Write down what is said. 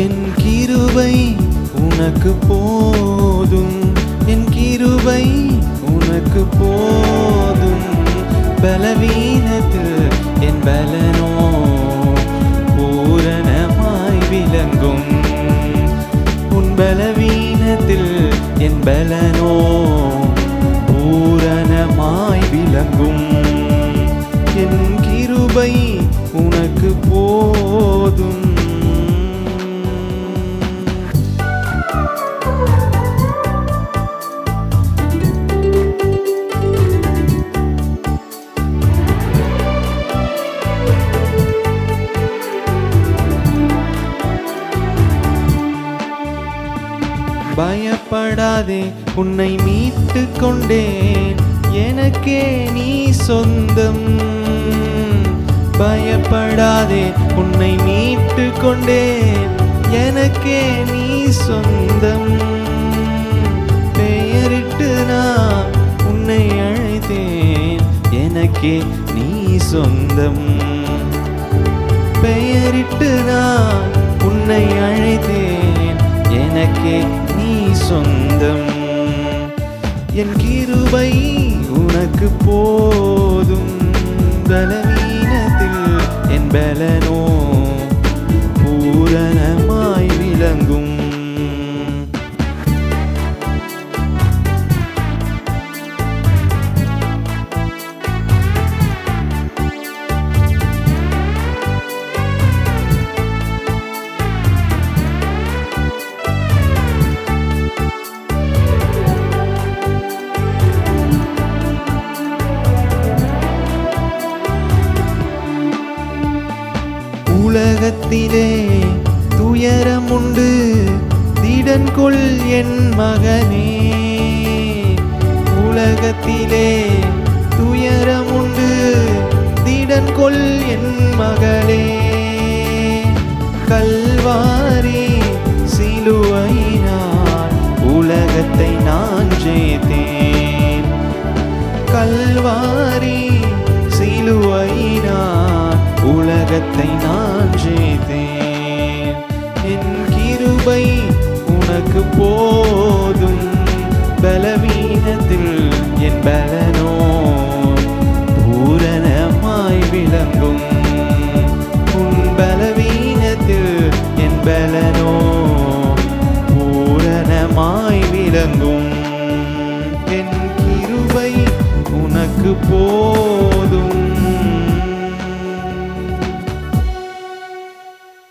என் கிருபை உனக்கு போதும், என் கிருபை உனக்கு போதும். பலவீனத்தில் என் பலனோ பூரணமாய் விளங்கும். உன் பலவீனத்தில் என் பலனோ பூரணமாய் விளங்கும். என் கிருபை உனக்கு போதும். பயப்படாதே, உன்னை மீட்டு கொண்டேன், எனக்கே நீ சொந்தம். பயப்படாதே, உன்னை மீட்டு கொண்டேன், எனக்கே நீ சொந்தம். பெயரிட்டு நான் உன்னை அழைத்தேன், எனக்கே நீ சொந்தம். பெயரிட்டு நான் உன்னை அழைத்தேன், எனக்கே நீ சொந்தம். என் கிருபை உனக்கு போதும். பலவீனத்தில் என் பலனோ பூரணமாய் விளங்கும். உலகத்திலே துயரம் உண்டு, திடன் கொள் என் மகனே. உலகத்திலே துயரம் உண்டு, திடன் கொள் என் மகளே. கல்வாரி சிலுவையினால் உலகத்தை நான் ஜெயித்தேன். கல்வாரி சிலுவையினால் உலகத்தை நான் ஜெயித்தேன். என் கிருபை உனக்கு போதும். பலவீனத்தில் என் பலனோ பூரணமாய் விளங்கும். உன் பலவீனத்தில் என் பலனோ பூரணமாய் விளங்கும். என் கிருபை உனக்கு போதும்.